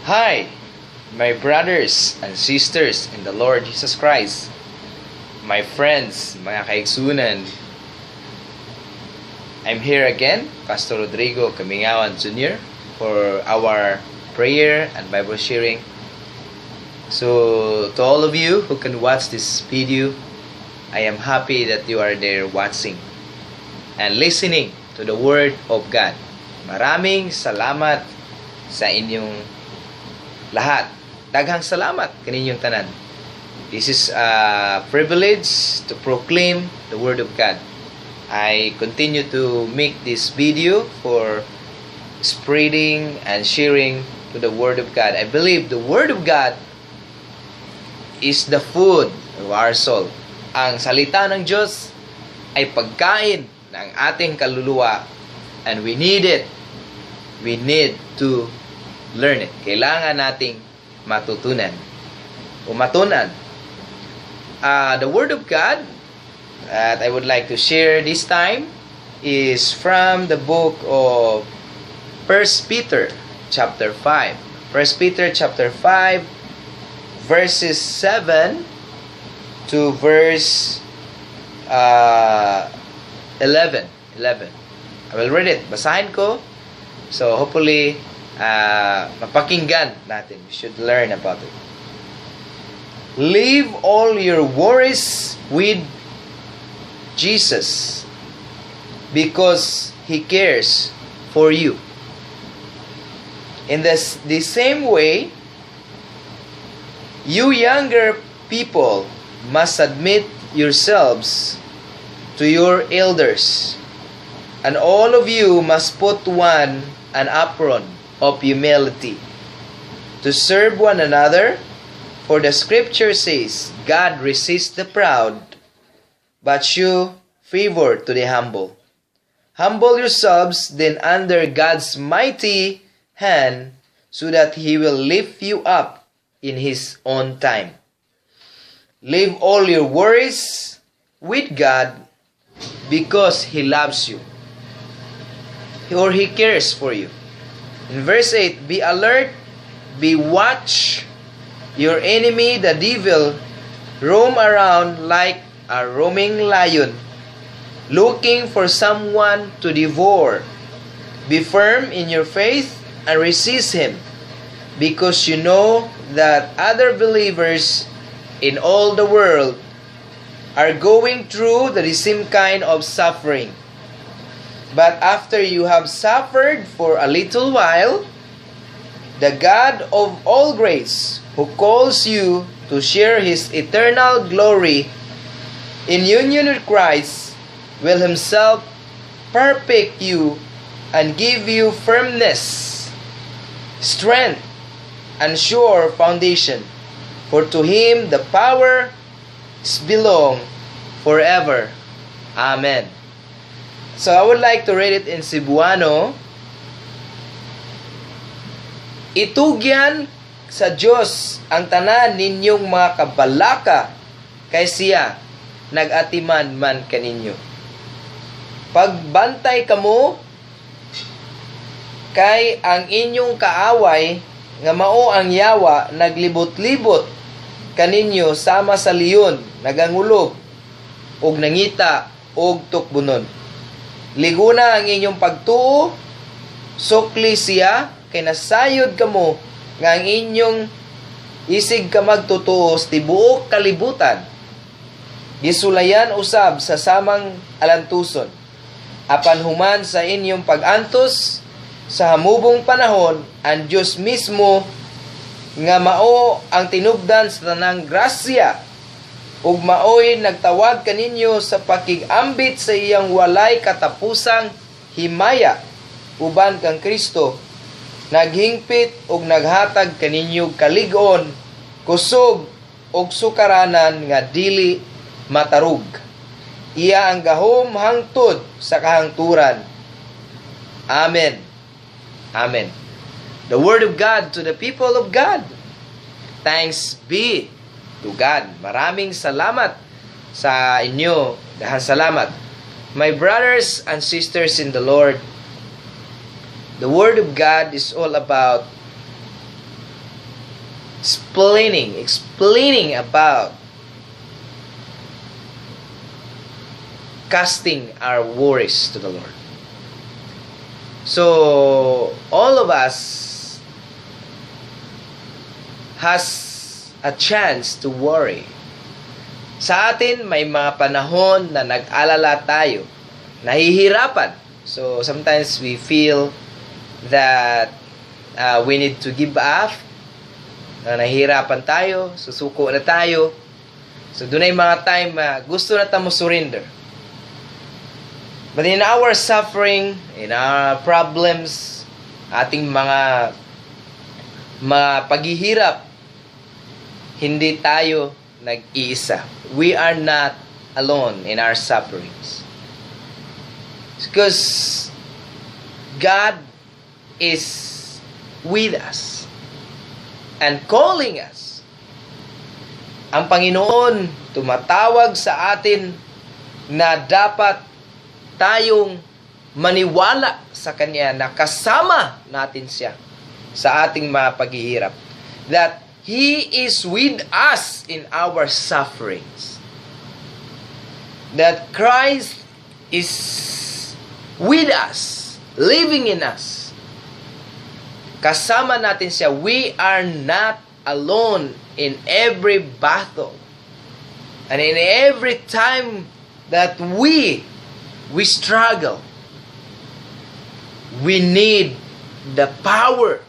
Hi, my brothers and sisters in the Lord Jesus Christ, my friends, mga kaigsunan. I'm here again, Pastor Rodrigo Camingawan Jr. for our prayer and Bible sharing. So, to all of you who can watch this video, I am happy that you are there watching and listening to the Word of God. Maraming salamat sa inyong lahat. Daghang salamat kaninyong tanan. This is a privilege to proclaim the Word of God. I continue to make this video for spreading and sharing to the Word of God. I believe the Word of God is the food of our soul. Ang salita ng Diyos ay pagkain ng ating kaluluwa, and we need it. We need to learn it. Kailangan nating matutunan o matunan. The Word of God that I would like to share this time is from the book of 1 Peter chapter 5. 1 Peter chapter 5 verses 7 to verse 11. I will read it. Basahin ko. So hopefully mapakinggan natin. We should learn about it. Leave all your worries with Jesus because He cares for you. In the same way, you younger people must submit yourselves to your elders, and all of you must put on an apron of humility to serve one another. For the scripture says, God resists the proud, but show favor to the humble. Humble yourselves then under God's mighty hand, so that He will lift you up in His own time. Leave all your worries with God because He loves you, or He cares for you. In verse 8, be alert, be watch. Your enemy, the devil, roam around like a roaming lion, looking for someone to devour. Be firm in your faith and resist him, because you know that other believers in all the world are going through the same kind of suffering. But after you have suffered for a little while, the God of all grace, who calls you to share His eternal glory in union with Christ, will Himself perfect you and give you firmness, strength, and sure foundation. For to Him the power belongs forever. Amen. So I would like to read it in Cebuano. Itugyan sa Diyos ang tanan ninyong mga kabalaka, kay siya nagatiman man kaninyo. Pagbantay kamo kay ang inyong kaaway nga mao ang yawa naglibot-libot kaninyo sama sa leon, nagangulog og nangita og tukbunon. Liguna ang inyong pagtuo, sukli siya kay nasayod kamo nga ang inyong isig ka magtutuo sa tibuok kalibutan. Gisulayan usab sa samang alantuson. Apan human sa inyong pag-antos sa hamubong panahon, ang Diyos mismo nga mao ang tinubdan sa tanang grasya ug maoy nagtawag kaninyo sa pakig-ambit sa iyang walay katapusang himaya uban kang Kristo, naghingpit ug naghatag kaninyong kalig-on, kusog ug sukaranan nga dili matarug. Iya ang gahom hangtod sa kahangturan. Amen. Amen. The Word of God to the people of God. Thanks be to God. Maraming salamat sa inyo. Dahan salamat. My brothers and sisters in the Lord, the Word of God is all about explaining about casting our worries to the Lord. So, all of us has a chance to worry. Sa atin, may mga panahon na nag-alala tayo, nahihirapan. So, sometimes we feel that we need to give up, nahihirapan tayo, susuko na tayo. So, doon ay mga time gusto na tayo surrender. But in our suffering, in our problems, ating mga paghihirap, hindi tayo nag-iisa. We are not alone in our sufferings. Because God is with us and calling us. Ang Panginoon tumatawag sa atin na dapat tayong maniwala sa Kanya na kasama natin siya sa ating mga paghihirap. That He is with us in our sufferings. That Christ is with us, living in us. Kasama natin siya. We are not alone in every battle. And in every time that we struggle, we need the power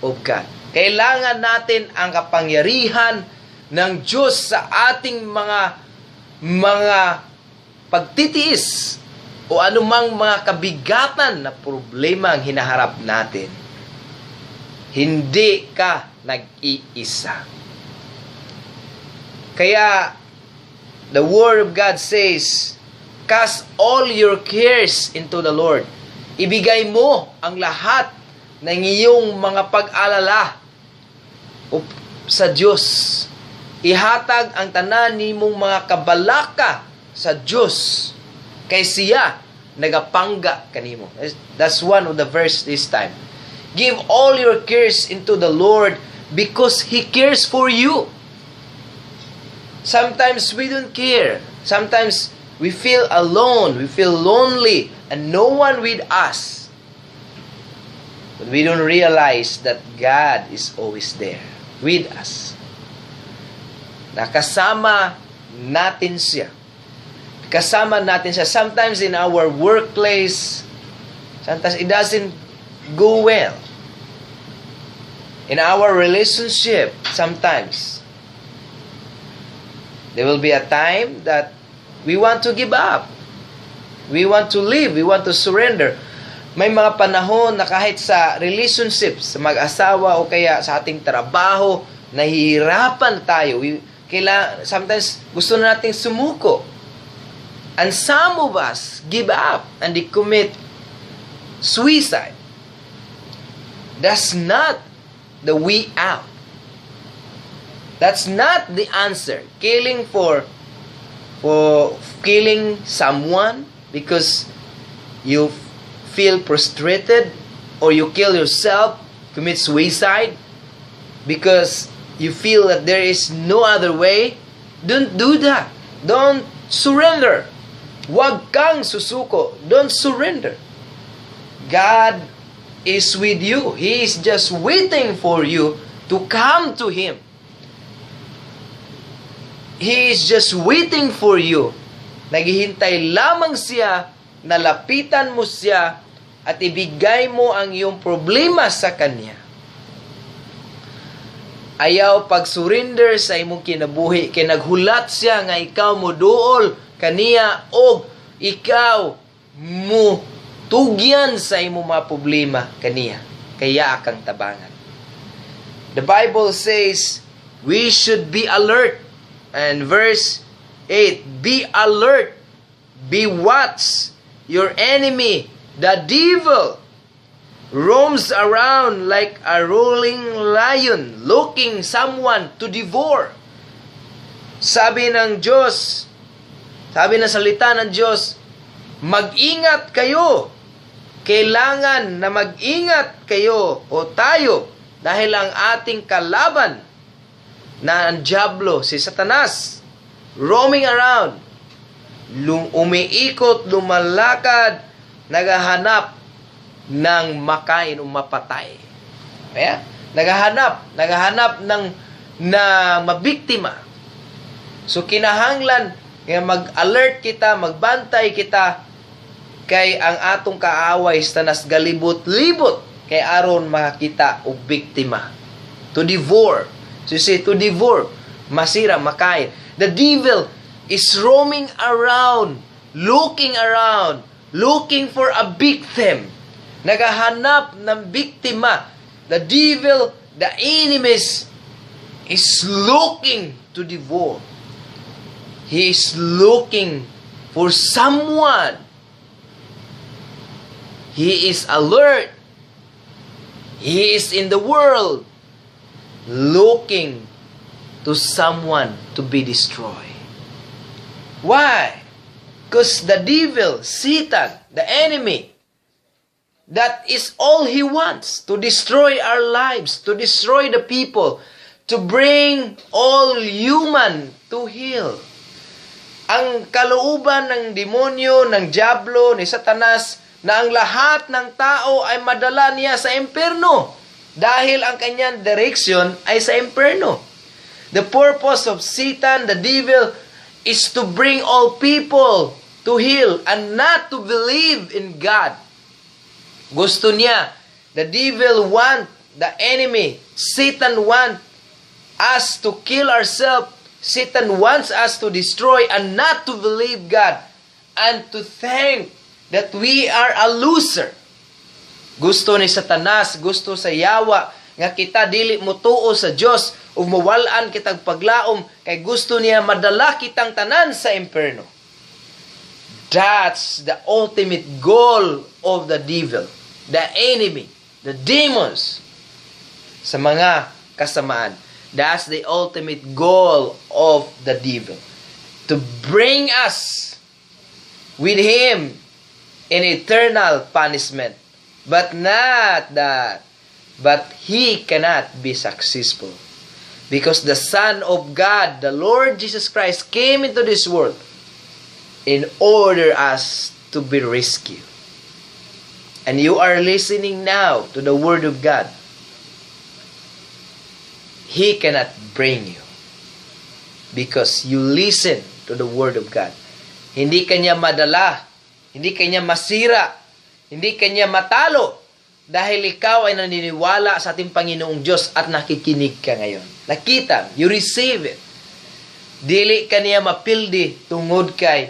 of God. Kailangan natin ang kapangyarihan ng Diyos sa ating mga pagtitiis o anumang mga kabigatan na problema ang hinaharap natin. Hindi ka nag-iisa. Kaya, the Word of God says, cast all your cares into the Lord. Ibigay mo ang lahat ng iyong mga pag-alala sa Diyos. Ihatag ang tanan nimong mga kabalaka sa Diyos. Kay siya nagapangga kanimo. That's one of the verse this time. Give all your cares into the Lord because He cares for you. Sometimes we don't care. Sometimes we feel alone, we feel lonely, and no one with us. But we don't realize that God is always there with us. Nakasama natin siya. Kasama natin siya. Sometimes in our workplace, sometimes it doesn't go well. In our relationship, sometimes there will be a time that we want to give up. We want to leave. We want to surrender. May mga panahon na kahit sa relationship, sa mag-asawa o kaya sa ating trabaho, nahihirapan tayo. Sometimes gusto na nating sumuko. And some of us give up and they commit suicide. That's not the way out. That's not the answer. Killing for killing someone because you feel frustrated, or you kill yourself, commit suicide because you feel that there is no other way. Don't do that. Don't surrender. Wag kang susuko. Don't surrender. God is with you. He is just waiting for you to come to Him. He is just waiting for you. Naghihintay lamang siya na lapitan mo siya at ibigay mo ang iyong problema sa Kanya. Ayaw pag-surrender sa imong kinabuhi, kay naghulat siya nga ikaw mo duol kaniya o ikaw mo tugyan sa imong mga problema kaniya. Kaya akang tabangan. The Bible says we should be alert. And verse 8, be alert, be watch. Your enemy, the devil, roams around like a roaring lion, looking someone to devour. Sabi ng Diyos, sabi ng salita ng Diyos, mag-ingat kayo. Kailangan na mag-ingat kayo o tayo dahil ang ating kalaban na ang Diablo, si Satanas, roaming around, umiikot, lumalakad, naghahanap ng makain o mapatay. Kaya, naghahanap ng mabiktima. So, kinahanglan, nga mag-alert kita, magbantay kita, kay ang atong kaaway tanas galibot-libot, kay aron makakita og biktima. To devour. So, you see, to devour, masira, makain. The devil is roaming around, looking for a victim. Naghahanap ng biktima. The devil, the enemies, is looking to devour. He is looking for someone. He is alert. He is in the world looking to someone to be destroyed. Why? Because the devil, Satan, the enemy, that is all he wants, to destroy our lives, to destroy the people, to bring all human to hell. Ang kalooban ng demonyo, ng Diablo, ni Satanas, na ang lahat ng tao ay madala niya sa impyerno dahil ang kanyang direksyon ay sa impyerno. The purpose of Satan, the devil, is to bring all people to hell and not to believe in God. Gusto niya, the devil want, the enemy, Satan want us to kill ourselves. Satan wants us to destroy and not to believe God and to think that we are a loser. Gusto ni Satanas, gusto sa yawa, nga kita dili mo tuo sa Dios ug mawalan kitag paglaom, kay gusto niya madala kitang tanan sa impyerno. That's the ultimate goal of the devil, the enemy, the demons, sa mga kasamaan. That's the ultimate goal of the devil, to bring us with him in eternal punishment. But not that. But he cannot be successful. Because the Son of God, the Lord Jesus Christ, came into this world in order us to be rescued. And you are listening now to the Word of God. He cannot bring you because you listen to the Word of God. Hindi kanya madala, hindi kanya masira, hindi kanya matalo dahil ikaw ay naniniwala sa ating Panginoong Diyos at nakikinig ka ngayon. Nakita, you receive it. Dili kaniya mapildi tungod kay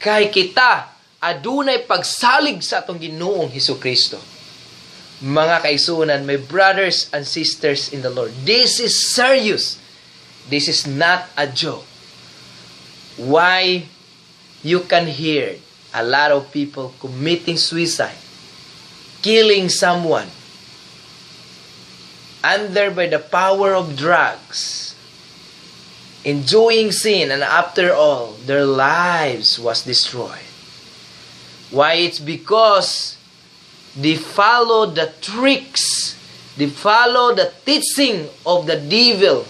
kita adunay pagsalig sa atong Ginoong Hesukristo. Mga kaisunan, my brothers and sisters in the Lord, this is serious. This is not a joke. Why you can hear a lot of people committing suicide, killing someone, under by the power of drugs, enjoying sin, and after all, their lives was destroyed. Why? It's because they follow the tricks, they follow the teaching of the devil.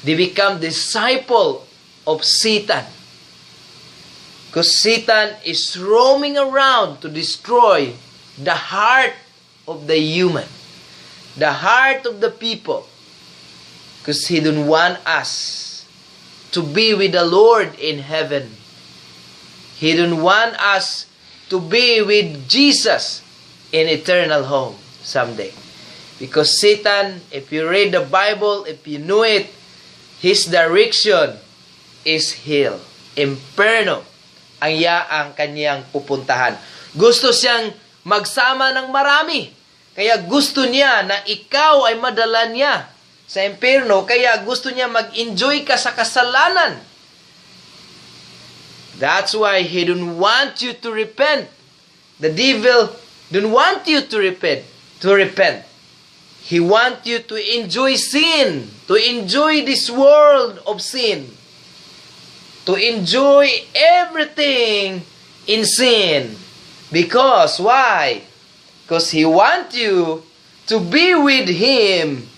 They become disciple of Satan. Because Satan is roaming around to destroy the heart of the human, the heart of the people. Because he don't want us to be with the Lord in heaven. He don't want us to be with Jesus in eternal home someday. Because Satan, if you read the Bible, if you know it, his direction is hell, imperno, ang kanyang pupuntahan. Gusto siyang magsama ng marami. Kaya gusto niya na ikaw ay madala niya sa imperno. Kaya gusto niya mag-enjoy ka sa kasalanan. That's why he don't want you to repent. The devil don't want you to repent. He want you to enjoy sin, to enjoy this world of sin, to enjoy everything in sin. Because why? Because he want you to be with him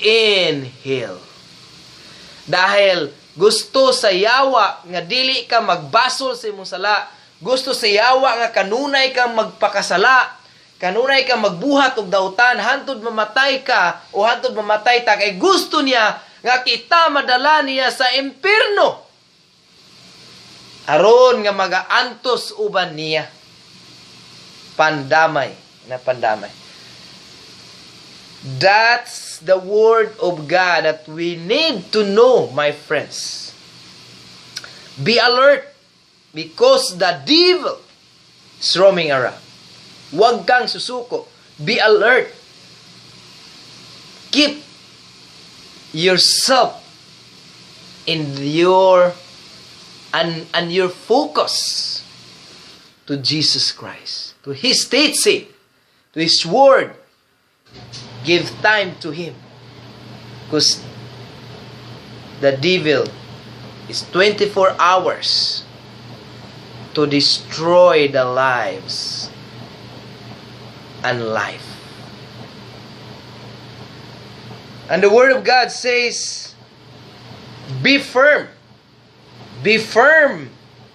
in hell. Dahil gusto sa yawa nga dili ka magbasol sa imong sala. Gusto sa yawa nga kanunay kang magpakasala. Kanunay kang magbuhat og dautan hantod mamatay ka o hantod mamatay ta kay gusto niya nga kita madala niya sa impierno. Aron nga magaantos uban niya. Pandamay na pandamay. That's the word of God that we need to know, my friends. Be alert because the devil is roaming around. Huwag kang susuko. Be alert. Keep yourself in your and your focus to Jesus Christ, to His teaching, to His word. Give time to Him. Because the devil is 24 hours to destroy the lives and life. And the Word of God says, be firm. Be firm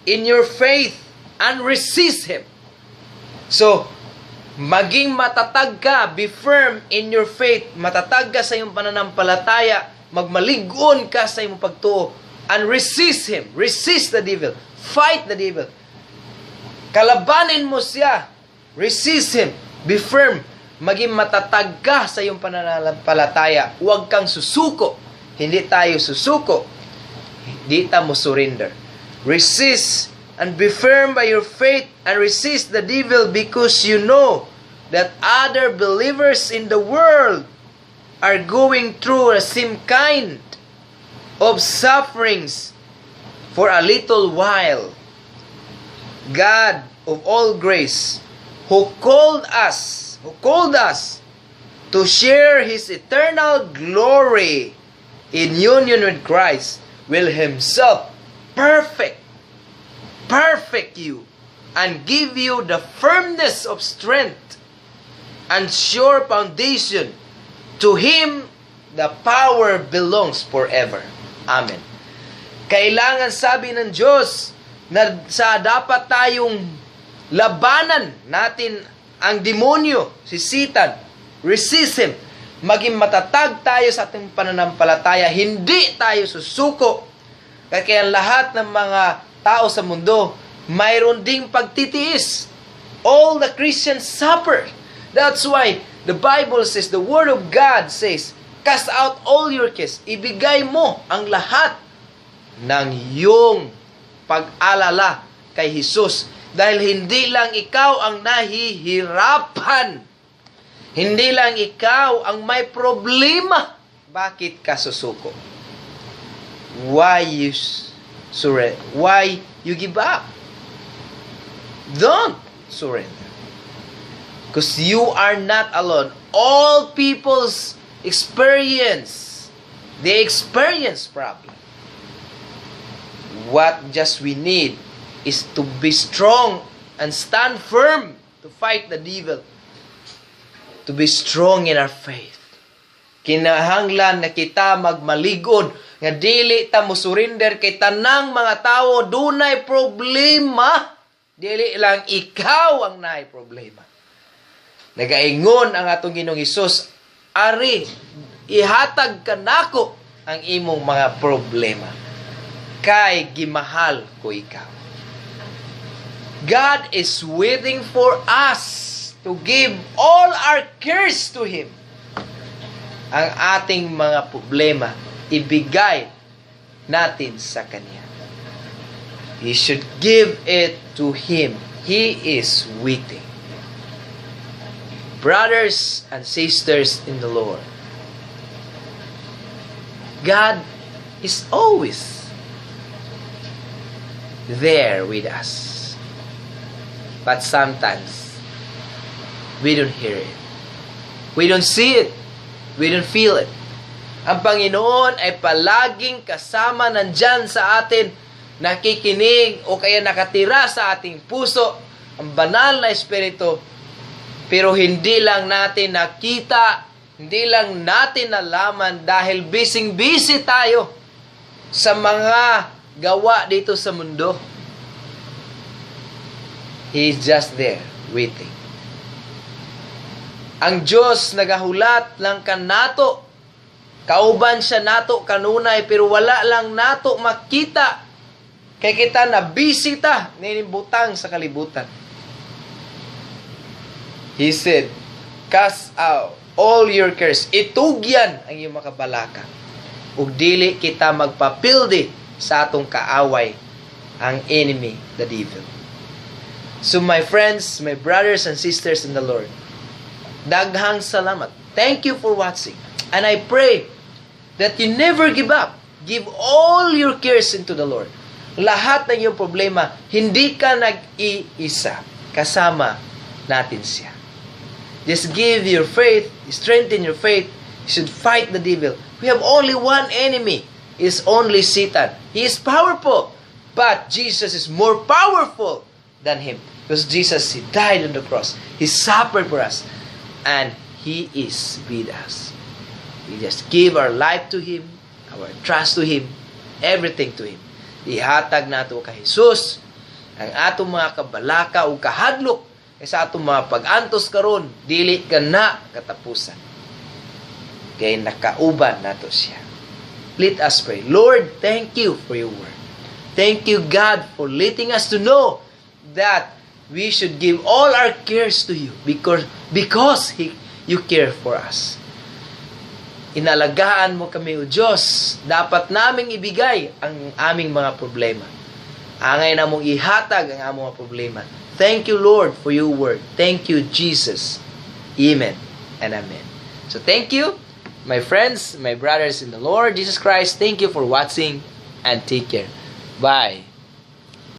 in your faith and resist him. So, maging matatag ka, be firm in your faith, matatag ka sa iyong pananampalataya, magmalig-on ka sa iyong pagtuo, and resist him, resist the devil, fight the devil. Kalabanin mo siya, resist him, be firm, maging matatag ka sa iyong pananampalataya, huwag kang susuko, hindi tayo susuko, hindi tayo surrender. Resist and be firm by your faith and resist the devil because you know that other believers in the world are going through the same kind of sufferings for a little while. God of all grace, who called us to share His eternal glory in union with Christ, will Himself perfect you and give you the firmness of strength and sure foundation. To Him the power belongs forever. Amen. Kailangan, sabi ng Diyos, na sa dapat tayong labanan natin ang demonyo, si Satan, resist him, maging matatag tayo sa ating pananampalataya, hindi tayo susuko. Kaya lahat ng mga tao sa mundo, mayroon ding pagtitiis. All the Christians suffer. That's why the Bible says, the Word of God says, cast out all your cares. Ibigay mo ang lahat ng iyong pag-alala kay Jesus. Dahil hindi lang ikaw ang nahihirapan. Hindi lang ikaw ang may problema. Bakit ka susuko? Why you surrender? Why you give up? Don't surrender. Because you are not alone. All people's experience. They experience problem. What just we need is to be strong and stand firm to fight the devil. To be strong in our faith. Kinahanglan na kita magmalig-on nga dili ta mo surrender kay tanang mga tao dunay problema. Dili lang ikaw ang naay problema. Nagaingon ang atong Ginoong Hesus, ari ihatag kanako ang imong mga problema. Kay gimahal ko ikaw. God is waiting for us to give all our cares to Him. Ang ating mga problema, ibigay natin sa Kanya. We should give it to Him. He is waiting. Brothers and sisters in the Lord, God is always there with us. But sometimes, we don't hear it. We don't see it. We don't feel it. Ang Panginoon ay palaging kasama nandyan sa atin, nakikinig o kaya nakatira sa ating puso, ang banal na Espiritu, pero hindi lang natin nakita, hindi lang natin nalaman dahil busy tayo. sa mga gawa dito sa mundo. He is just there, waiting. Ang Diyos nagahulat lang kanato. Kauban siya nato kanunay, pero wala lang nato makita. Kay kita na bisita, ninibutang sa kalibutan. He said, cast out all your cares. Itugyan ang iyong makabalaka. Ug dili kita magpapildi sa atong kaaway, ang enemy, the devil. So my friends, my brothers and sisters in the Lord, daghang salamat. Thank you for watching. And I pray that you never give up. Give all your cares into the Lord. Lahat ng iyong problema, hindi ka nag-iisa. Kasama natin siya. Just give your faith, strengthen your faith. You should fight the devil. We have only one enemy. It's only Satan. He is powerful. But Jesus is more powerful than him. Because Jesus, He died on the cross. He suffered for us. And He is with us. We just give our life to Him, our trust to Him, everything to Him. Ihatag nato kay Jesus ang atong mga kabalaka o kahadlok sa atong mga pag-antos karon, dili ka na katapusan. Kaya nakauban nato siya. Let us pray. Lord, thank you for your word. Thank you, God, for letting us to know that we should give all our cares to you because you care for us. Inalagaan mo kami, O Diyos. Dapat naming ibigay ang aming mga problema. Angay na mong ihatag ang aming mga problema. Thank you, Lord, for your word. Thank you, Jesus. Amen and amen. So thank you, my friends, my brothers in the Lord Jesus Christ. Thank you for watching and take care. Bye.